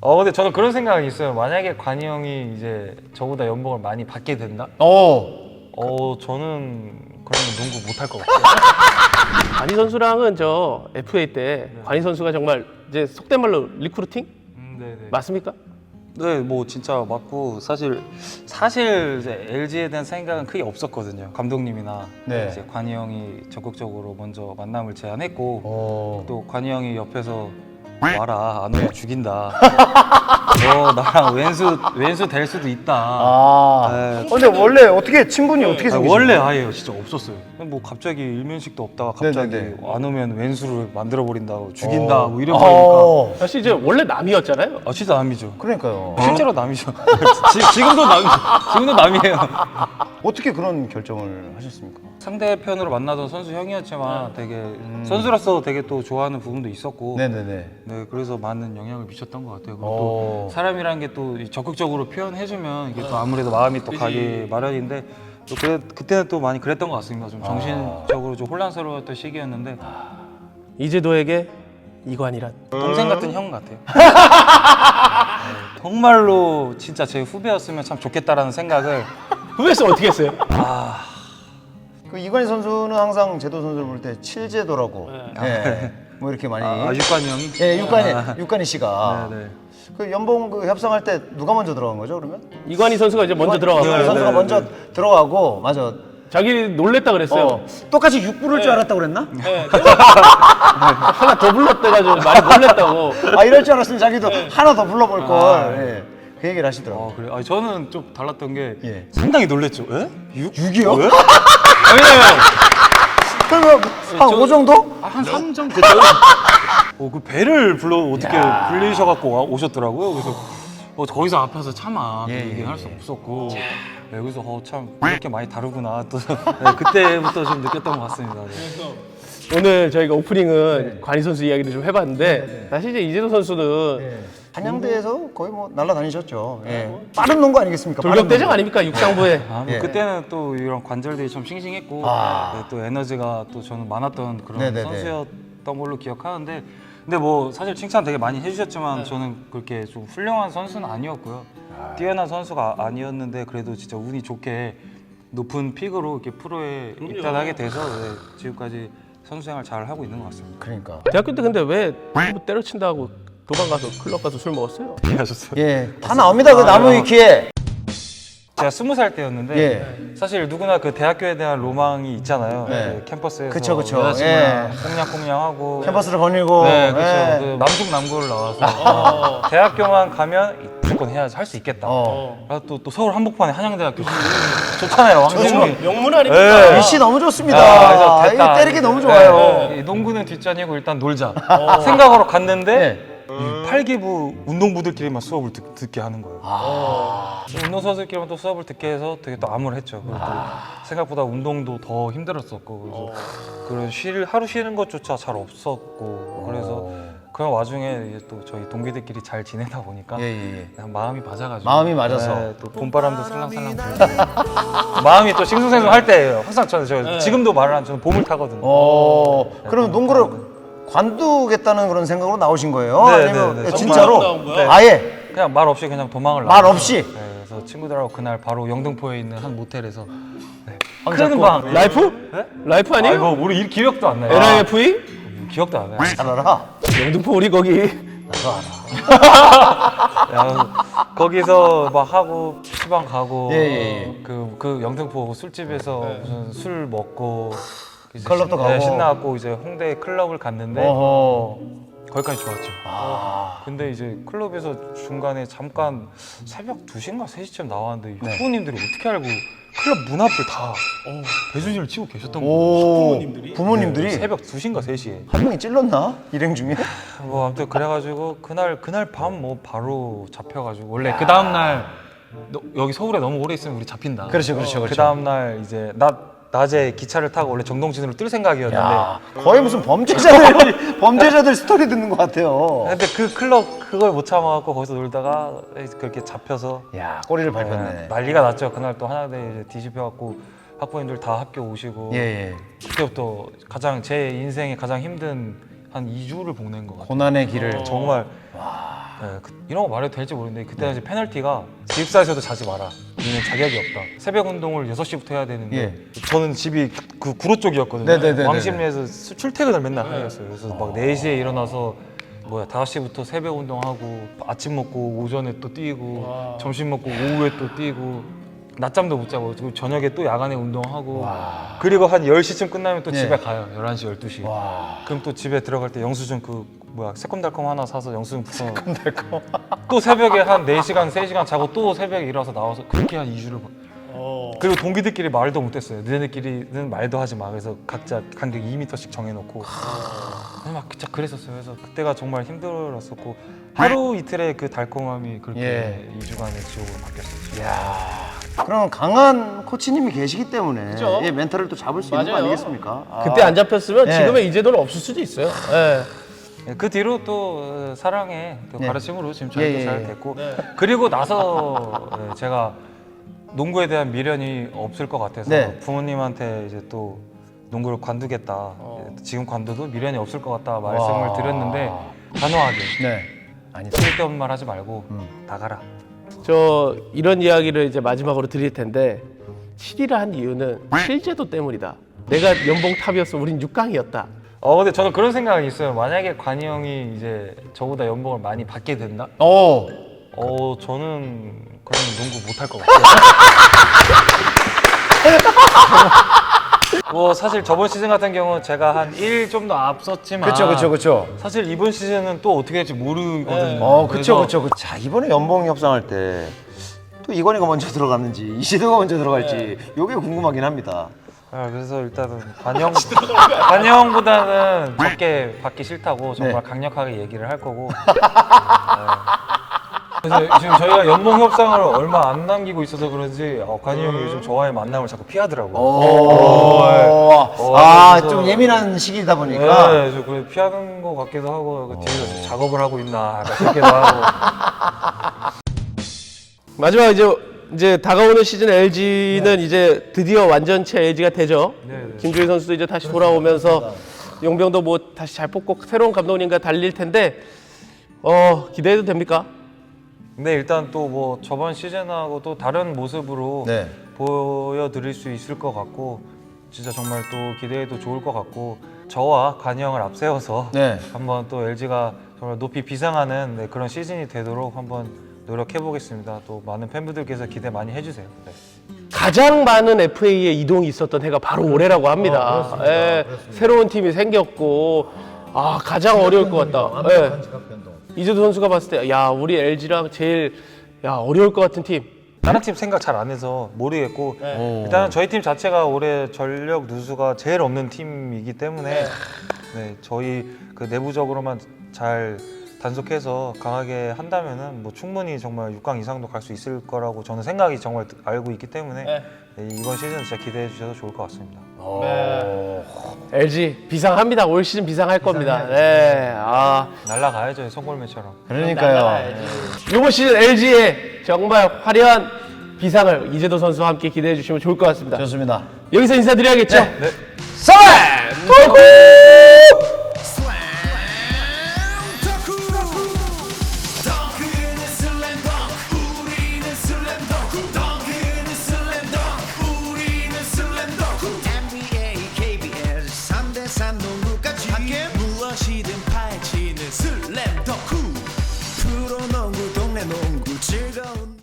근데 저는 그런 생각이 있어요. 만약에 관이 형이 이제 저보다 연봉을 많이 받게 된다? 저는 그러면 농구 못할 것 같아요. 관희 선수랑은 저 FA 때 관희 선수가 정말 이제 속된 말로 리크루팅? 네네. 맞습니까? 네, 뭐 진짜 맞고 사실 이제 LG에 대한 생각은 크게 없었거든요. 감독님이나 네. 이제 관이 형이 적극적으로 먼저 만남을 제안했고 또 관이 형이 옆에서 와라 안 오면 죽인다. 너 나랑 왼수 될 수도 있다. 네. 근데 원래 어떻게 친분이 어떻게 생기신 원래 거예요? 아예 진짜 없었어요. 뭐 갑자기 일면식도 없다가 갑자기 네네네. 안 오면 왼수를 만들어 버린다고 죽인다 뭐 이래 버리니까 사실 이제 원래 남이었잖아요. 진짜 남이죠. 그러니까요. 실제로 남이죠. 지금도 남이에요. 어떻게 그런 결정을 하셨습니까? 상대편으로 만나던 선수 형이었지만 되게 선수로서 되게 또 좋아하는 부분도 있었고 네네네. 네, 그래서 많은 영향을 미쳤던 것 같아요. 그리고 오. 또 사람이란 게 또 적극적으로 표현해주면 이게 또 아무래도 마음이 또 가기 마련인데 또 그때는 또 많이 그랬던 것 같습니다. 좀 정신적으로 좀 혼란스러웠던 시기였는데 이재도에게 이관이란. 동생 같은 형 같아요. 네, 정말로 진짜 제 후배였으면 참 좋겠다라는 생각을 후배에서 어떻게 했어요? 그 이관희 선수는 항상 제도 선수를 볼 때 칠제도라고. 뭐 이렇게 많이. 육관이 형이? 예, 육관이 씨가. 네. 그 연봉 그 협상할 때 누가 먼저 들어간 거죠, 그러면? 이관희 선수가 이제 먼저 들어가고 이관희 선수가 먼저 들어가고, 맞아. 자기 놀랬다 그랬어요. 똑같이 6부를 줄 알았다고 그랬나? 하나 더 불렀대가지고 많이 놀랬다고. 이럴 줄 알았으면 자기도 하나 더 불러볼 걸. 예. 그 얘기를 하시더라고요. 그래. 저는 좀 달랐던 게 예. 상당히 놀랬죠. 에? 6이요? 왜? 그러면 한 5 정도? 한 3 정도? 그 배를 어떻게 불리셔갖고 오셨더라고요. 그래서 거기서 앞에서 차마 또 얘기할 수 없었고 네, 그래서 참 이렇게 많이 다르구나 또 네, 그때부터 좀 느꼈던 것 같습니다. 네. 오늘 저희가 오프닝은 관희 선수 이야기를 좀 해봤는데 사실 이제 이재도 선수는 한양대에서 거의 뭐 날아다니셨죠. 빠른 농구 아니겠습니까? 돌격대장 아닙니까 육상부에. 그때는 또 이런 관절들이 좀 싱싱했고 네, 또 에너지가 또 저는 많았던 그런 네네네. 선수였던 걸로 기억하는데 근데 뭐 사실 칭찬 되게 많이 해주셨지만 저는 그렇게 좀 훌륭한 선수는 아니었고요. 뛰어난 선수가 아니었는데 그래도 진짜 운이 좋게 높은 픽으로 이렇게 프로에 입단하게 돼서 지금까지 선수 생활 잘 하고 있는 것 같습니다. 그러니까. 대학교 때 근데 왜 친구 때려친다고 도망 가서 클럽 가서 술 먹었어요? 이해하셨어요? 예, 다 나옵니다. 그 나무 위키에. 제가 20살 때였는데 예. 사실 누구나 그 대학교에 대한 로망이 있잖아요. 네. 그 캠퍼스에서 그쵸. 여자친구랑 꽁냥꽁냥하고 캠퍼스를 거닐고. 네, 그렇죠. 예. 그 남중 남고를 나와서 대학교만 가면 무조건 해야지 할 수 있겠다. 그래서 또 서울 한복판에 한양대학교 좋잖아요. 왕십리. 명문 아닙니까? 위치 너무 좋습니다. 그래서 됐다. 이거 때리기 너무 좋아요. 네, 농구는 뒷전이고 일단 놀자. 생각하러 갔는데 이 8기부 운동부들끼리만 수업을 듣게 하는 거예요. 운동선수들끼리만 또 수업을 듣게 해서 되게 또 암울했죠. 그리고 또 생각보다 운동도 더 힘들었었고 그래서 그런 하루 쉬는 것조차 잘 없었고 그래서 그런 와중에 이제 또 저희 동기들끼리 잘 지내다 보니까 그냥 마음이 맞아가지고 마음이 맞아서. 네, 또 봄바람도 살랑살랑 불고 마음이 또 싱숭생숭할 때예요. 항상 저는 지금도 말을 안 저는 봄을 타거든요. 그럼 농구를 관두겠다는 그런 생각으로 나오신 거예요? 네, 아니면 네. 진짜로? 나온 거야? 아예 그냥 말 없이 그냥 도망을 말 나가요. 없이? 네, 그래서 친구들하고 그날 바로 영등포에 있는 한 모텔에서 혼자 큰 꼭- 방. 라이프? 네? 라이프 아니에요? 뭐 우리 기억도 안 나요. LIFE? 기억도 안 나요. 잘 알아. 영등포 우리 거기. 거기서 막 하고 PC방 가고 예. 그 영등포 술집에서 무슨 술 먹고 이제 클럽도 가고. 신나고 이제 홍대 클럽을 갔는데 어허. 거기까지 좋았죠. 근데 이제 클럽에서 중간에 잠깐 새벽 2시인가 3시쯤 나왔는데 부모님들이 어떻게 알고 클럽 문 앞을 다 배수진을 치고 계셨던 거예요. 부모님들이 새벽 2시인가 3시에. 한 명이 찔렀나? 일행 중에? 뭐 아무튼 그래가지고 그날 밤 뭐 바로 잡혀가지고 원래 그 다음 날 여기 서울에 너무 오래 있으면 우리 잡힌다. 그렇죠. 그 다음 날 이제 낮에 기차를 타고 원래 정동진으로 뜰 생각이었는데 거의 무슨 범죄자들 스토리 듣는 것 같아요. 근데 그 클럽 그걸 못 참아갖고 거기서 놀다가 그렇게 잡혀서 야, 꼬리를 밟혔네. 난리가 났죠. 그날 또 하나대 이제 뒤집혀갖고 학부모님들 다 학교 오시고 예. 그때부터 제 인생에 가장 힘든 한 2주를 보낸 것 같아요. 고난의 길을. 정말 네, 이런 거 말해도 될지 모르는데 그때 당시 페널티가 기숙사에서도 자지 마라. 우리는 자격이 없다. 새벽 운동을 6시부터 해야 되는데 저는 집이 그 구로 쪽이었거든요. 네네네네. 왕십리에서 출퇴근을 맨날 하였어요. 그래서 막 4시에 일어나서 5시부터 새벽 운동하고 아침 먹고 오전에 또 뛰고 점심 먹고 오후에 또 뛰고 낮잠도 못 자고 그리고 저녁에 또 야간에 운동하고 그리고 한 10시쯤 끝나면 또 집에 가요. 11시, 12시. 그럼 또 집에 들어갈 때 영수증 새콤달콤 하나 사서 영수증 붙여 새콤달콤 또 새벽에 한 4시간, 3시간 자고 또 새벽에 일어나서 나와서 그렇게 한 2주를 그리고 동기들끼리 말도 못했어요. 너네들끼리는 말도 하지 마. 그래서 각자 간격 2m씩 정해놓고 막 진짜 그랬었어요. 그래서 그때가 정말 힘들었었고 하루 이틀의 그 달콤함이 그렇게 2주간의 지옥으로 바뀌었었죠. 그럼 강한 코치님이 계시기 때문에 그죠? 멘탈을 또 잡을 수 있는 거 맞아요. 아니겠습니까? 그때 안 잡혔으면 예. 지금의 이재도는 없을 수도 있어요. 예. 그 뒤로 또 사랑의 그 가르침으로 지금 저희도 잘 됐고 네. 그리고 나서 제가 농구에 대한 미련이 없을 것 같아서 부모님한테 이제 또 농구를 관두겠다. 지금 관둬도 미련이 없을 것 같다 말씀을 드렸는데 단호하게 아니 쓸데없는 말 하지 말고 나가라. 저 이런 이야기를 이제 마지막으로 드릴 텐데 7위를 한 이유는 실제도 때문이다. 내가 연봉 탑이었으면 우린 6강이었다. 근데 저는 그런 생각이 있어요. 만약에 관이 형이 이제 저보다 연봉을 많이 받게 된다? 저는 그럼 농구 못할 것 같아요. 사실 저번 시즌 같은 경우 제가 한 1 좀 더 앞섰지만 그렇죠. 사실 이번 시즌은 또 어떻게 될지 모르거든요. 그렇죠. 자, 이번에 연봉 협상할 때 또 이관이가 먼저 들어갔는지 이시도가 먼저 들어갈지 이게 궁금하긴 합니다. 그래서 일단은 관형보다는 적게 받기 싫다고 정말 강력하게 얘기를 할 거고. 그래서 지금 저희가 연봉 협상을 얼마 안 남기고 있어서 그런지 관이 형이 요즘 저와의 만남을 자꾸 피하더라고요. 그래서- 좀 예민한 시기다 보니까. 네, 저 그래 피하는 것 같기도 하고 그 뒤에서 지금 작업을 하고 있나 약간 싶기도 하고. 마지막 이제 다가오는 시즌 LG는 이제 드디어 완전체 LG가 되죠. 김주희 선수도 이제 다시 돌아오면서 용병도 뭐 다시 잘 뽑고 새로운 감독님과 달릴 텐데 기대해도 됩니까? 근데 일단 또 뭐 저번 시즌하고 또 다른 모습으로 보여드릴 수 있을 것 같고 진짜 정말 또 기대해도 좋을 것 같고 저와 관이 형을 앞세워서 한번 또 LG가 정말 높이 비상하는 그런 시즌이 되도록 한번 노력해 보겠습니다. 또 많은 팬분들께서 기대 많이 해주세요. 가장 많은 FA의 이동이 있었던 해가 바로 올해라고 합니다. 새로운 팀이 생겼고 가장 어려울 것 같다. 이재도 선수가 봤을 때 우리 LG랑 제일 어려울 것 같은 팀. 다른 팀 생각 잘 안 해서 모르겠고 일단은 저희 팀 자체가 올해 전력 누수가 제일 없는 팀이기 때문에 저희 그 내부적으로만 잘 단속해서 강하게 한다면은 뭐 충분히 정말 6강 이상도 갈 수 있을 거라고 저는 생각이 정말 알고 있기 때문에 이번 시즌 진짜 기대해 주셔도 좋을 것 같습니다. LG 비상합니다. 올 시즌 비상할 겁니다. 날라가야죠, 송골매처럼. 그러니까요. 이번 시즌 LG의 정말 화려한 비상을 이재도 선수와 함께 기대해 주시면 좋을 것 같습니다. 좋습니다. 여기서 인사드려야겠죠? 쌀! 토크!